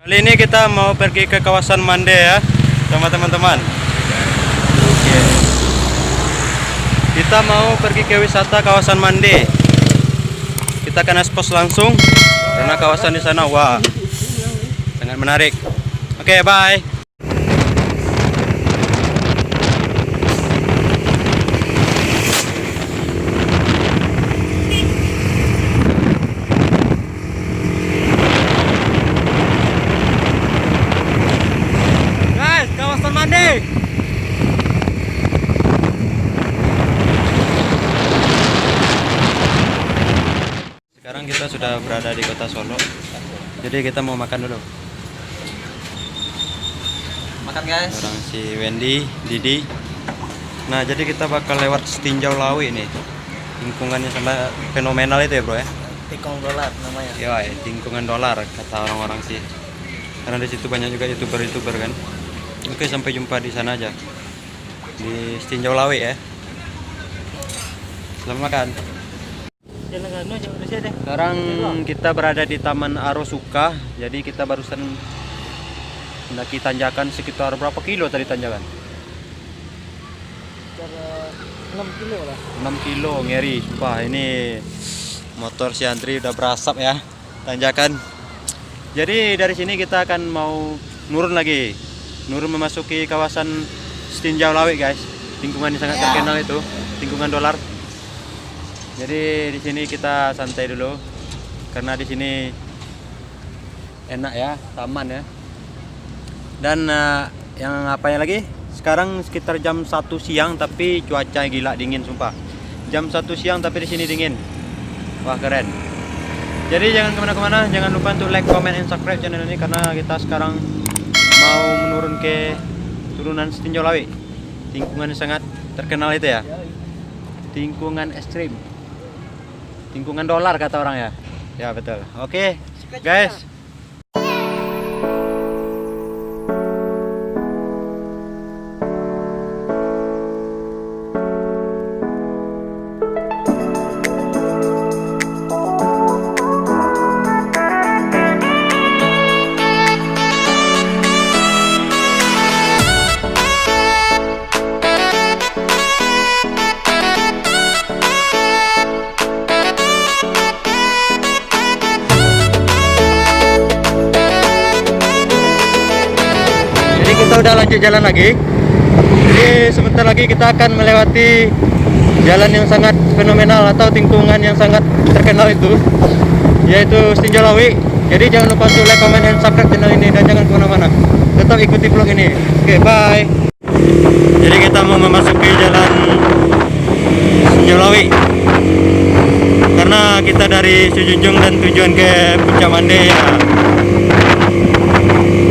Kali ini kita mau pergi ke kawasan Mande ya, sama teman-teman. Oke. Kita mau pergi ke wisata kawasan Mande. Kita akan ekspos langsung karena kawasan di sana wah sangat menarik. Oke, bye. Sekarang kita sudah berada di kota Solo. Jadi kita mau makan dulu. Makan guys. Orang si Wendy, Didi. Nah, jadi kita bakal lewat Setinjau Lawi nih. Lingkungannya sangat fenomenal itu ya, Bro ya. Tikong dolar namanya. Ya, lingkungan dolar kata orang-orang sih. Karena di situ banyak juga YouTuber kan. Oke, sampai jumpa di sana aja. Di Setinjau Lawi ya. Selamat makan. Sekarang kita berada di Taman Arosuka. Jadi kita barusan mendaki tanjakan sekitar berapa kilo tadi tanjakan? 6 kilo lah. 6 kilo ngeri. Wah, ini motor si Andri udah berasap ya tanjakan. Jadi dari sini kita akan mau nurun lagi. Nurun memasuki kawasan Setinjau Lawi guys. Lingkungan yang sangat terkenal itu, lingkungan dolar. Jadi di sini kita santai dulu karena di sini enak ya, taman ya. Dan yang apa lagi? Sekarang sekitar jam 1 siang tapi cuaca gila dingin sumpah. Jam 1 siang tapi di sini dingin. Wah, keren. Jadi jangan kemana-mana, jangan lupa untuk like, comment, and subscribe channel ini karena kita sekarang mau menurun ke turunan Setinjau Lawi. Lingkungan yang sangat terkenal itu ya. Lingkungan ekstrim. Lingkungan dolar kata orang ya. Ya betul. Oke, guys. Kita udah lanjut jalan lagi. Jadi sebentar lagi kita akan melewati jalan yang sangat fenomenal atau lingkungan yang sangat terkenal itu, yaitu Setinjau Lawi. Jadi jangan lupa untuk like, comment, and subscribe channel ini dan jangan kemana-mana. Tetap ikuti vlog ini. Oke, bye. Jadi kita mau memasuki jalan Setinjau Lawi karena kita dari Sujunjung dan tujuan ke Puncak Mande ya.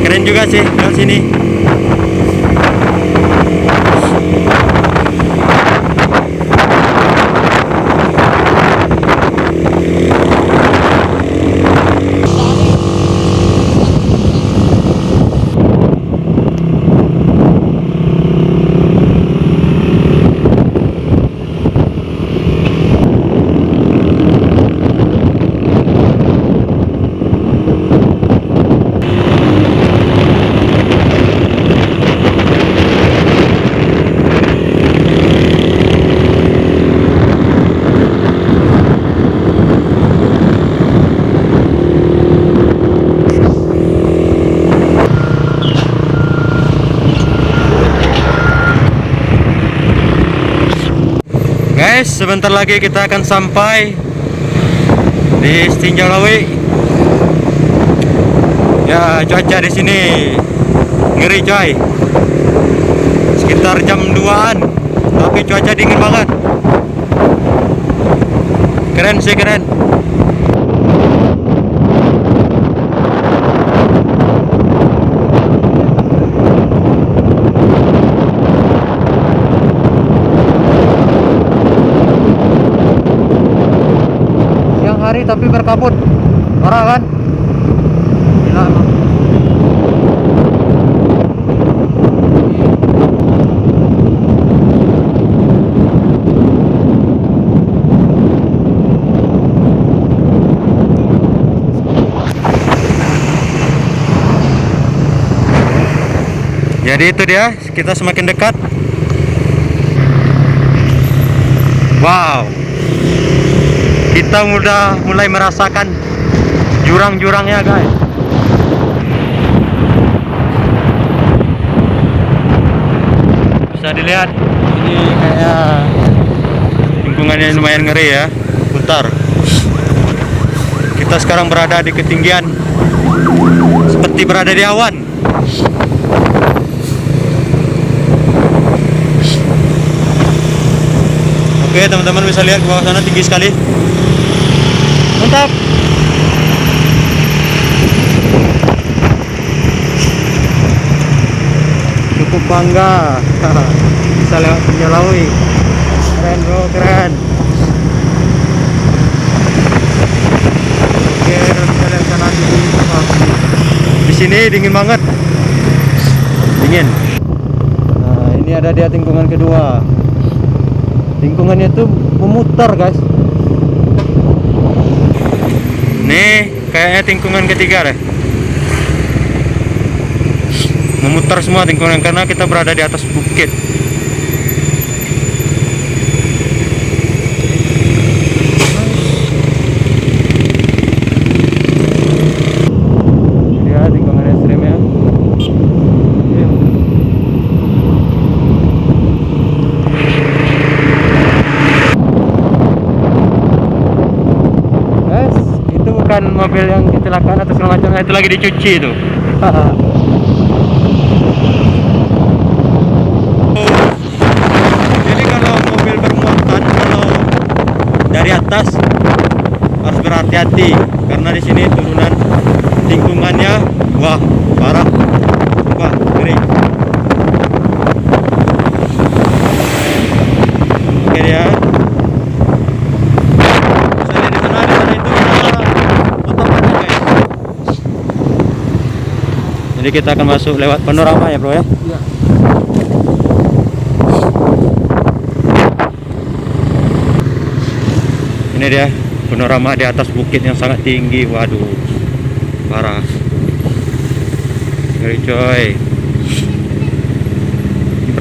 Keren juga sih lewat sini. Guys, sebentar lagi kita akan sampai di Setinjau Lawi. Ya, cuaca di sini ngeri coy. Sekitar jam 2-an, tapi cuaca dingin banget. Keren sih, keren. Hari tapi berkabut, parah kan? Gila emang. Jadi itu dia, kita semakin dekat. Wow, kita udah mulai merasakan jurang-jurangnya guys. Bisa dilihat, ini kayaknya lingkungannya lumayan ngeri ya, putar. Kita sekarang berada di ketinggian seperti berada di awan. Oke teman-teman, bisa lihat ke bawah sana tinggi sekali. Mantap. Cukup bangga bisa lewat Tinjau Lawi. Keren bro, keren. Oke, bisa lihat sana di sini dingin banget. Dingin. Nah, ini ada dia tikungan kedua. Lingkungannya itu memutar guys. Nih kayaknya tikungan ketiga deh. Memutar semua tikungan karena kita berada di atas bukit. Dia tikungan ekstrim ya. Bukan mobil yang kecelakaan atau segala macam, itu lagi dicuci itu. Jadi kalau mobil bermuatan, kalau dari atas harus berhati-hati karena di sini turunan lingkungannya wah parah, wah ngeri. Oke dia. Jadi kita akan masuk lewat panorama ya bro ya. Iya. Ini dia panorama di atas bukit yang sangat tinggi. Waduh, parah. Ngeri coy.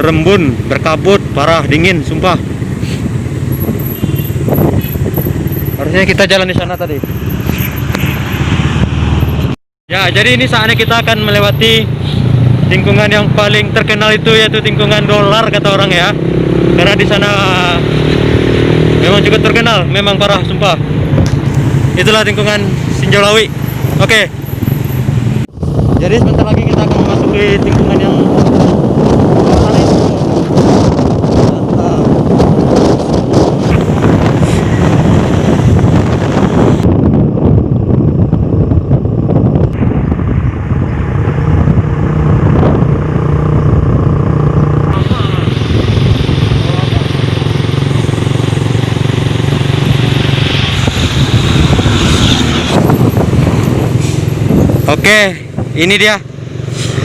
Berembun, berkabut, parah, dingin, sumpah. Harusnya kita jalan di sana tadi. Ya, jadi ini saatnya kita akan melewati lingkungan yang paling terkenal itu, yaitu lingkungan dolar kata orang ya. Karena di sana memang juga terkenal, memang parah sumpah. Itulah lingkungan Tinjau Lawi. Oke. Jadi sebentar lagi kita akan memasuki lingkungan yang Oke, ini dia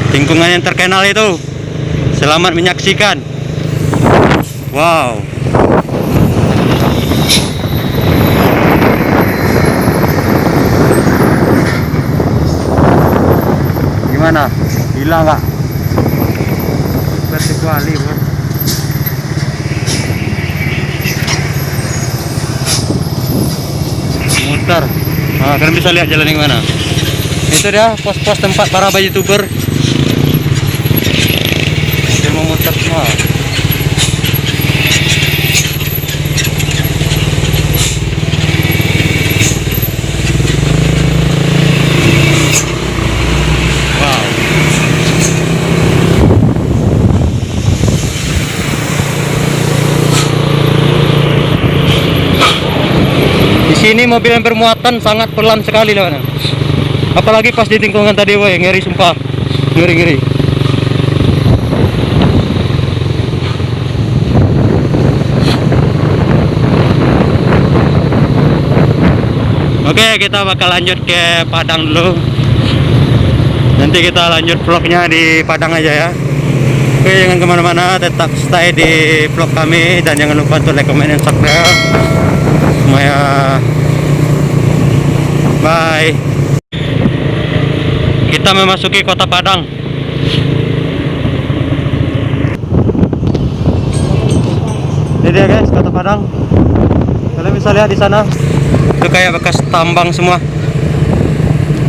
lingkungan yang terkenal itu. Selamat menyaksikan. Wow. Gimana? Gila nggak? Seperti kuali bro. Muter. Nah, kalian bisa lihat jalan yang mana. Itu dia pos-pos tempat para YouTuber. Dia mau muter semua. Wow. Di sini mobil yang bermuatan sangat pelan sekali loh. Apalagi pas di lingkungan tadi, woy, ngeri sumpah, ngeri. Oke, kita bakal lanjut ke Padang dulu. Nanti kita lanjut vlognya di Padang aja ya. Oke, jangan kemana-mana, tetap stay di vlog kami dan jangan lupa untuk like, comment, dan subscribe. Semuanya, bye. Kita memasuki kota Padang. Ini dia guys, Kota Padang. Kalian bisa lihat di sana. Itu kayak bekas tambang semua.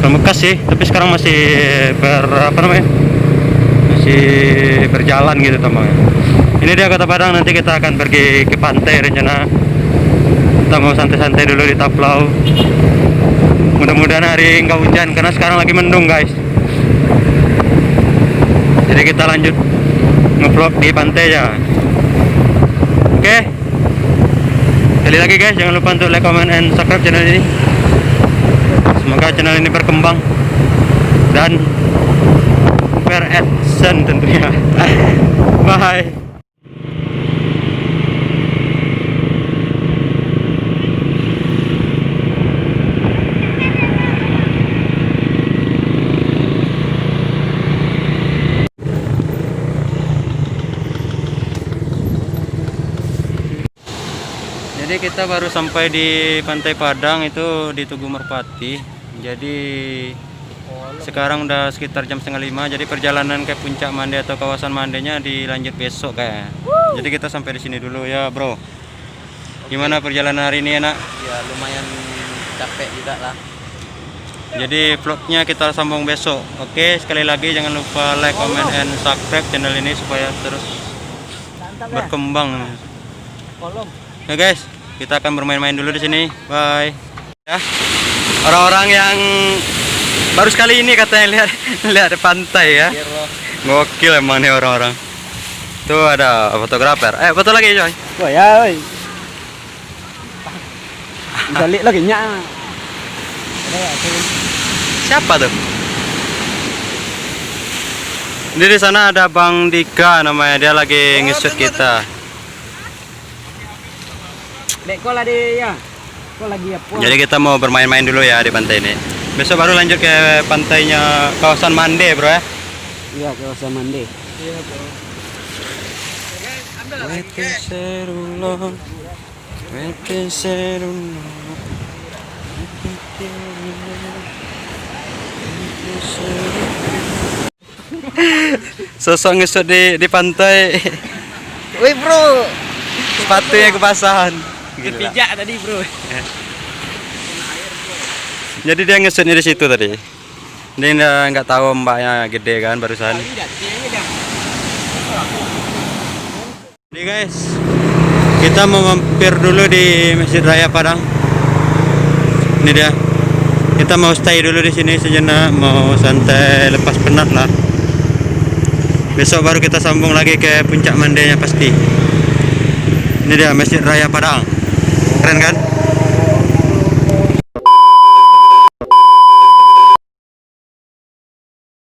Bukan bekas sih, tapi sekarang masih masih berjalan gitu tambangnya. Ini dia Kota Padang. Nanti kita akan pergi ke pantai rencana. Kita mau santai-santai dulu di Taplau. Mudah-mudahan hari nggak hujan karena sekarang lagi mendung guys. Jadi kita lanjut ngevlog di pantai ya. Oke. Sekali lagi guys, jangan lupa untuk like, comment, and subscribe channel ini. Semoga channel ini berkembang dan beradsense tentunya. Bye. Jadi kita baru sampai di Pantai Padang itu di Tugu Merpati. Jadi sekarang udah sekitar jam 4:30. Jadi perjalanan ke Puncak Mande atau kawasan Mandenya dilanjut besok kayak. Jadi kita sampai di sini dulu ya, Bro. Gimana perjalanan hari ini, enak? Ya lumayan capek juga lah. Jadi vlognya kita sambung besok. Oke, sekali lagi jangan lupa like, comment, and subscribe channel ini supaya terus berkembang. Ya guys, kita akan bermain-main dulu di sini. Bye. Ya. Orang-orang yang baru sekali ini katanya lihat pantai ya. Gokil emang nih orang-orang. Tuh ada fotografer. Foto lagi coy. Wah ya, oi. Balik lagi nya. Siapa tuh? Di sana ada Bang Dika namanya, dia lagi ngesut kita. Dek kok lagi ya. Kok lagi apa? Jadi kita mau bermain-main dulu ya di pantai ini. Besok baru lanjut ke pantainya kawasan Mande, Bro ya. Iya, kawasan Mande. Iya, Bro. Sosok ngesut di pantai. Woi, Bro. Sepatunya kebasahan. Kepijak tadi, Bro. Jadi dia ngesutnya di situ tadi. Dia nggak tahu mbaknya gede kan barusan. Jadi guys, kita mau mampir dulu di Masjid Raya Padang. Ini dia. Kita mau stay dulu di sini sejenak, mau santai lepas penat lah. Besok baru kita sambung lagi ke Puncak Mandenya pasti. Ini dia Masjid Raya Padang. Keren kan?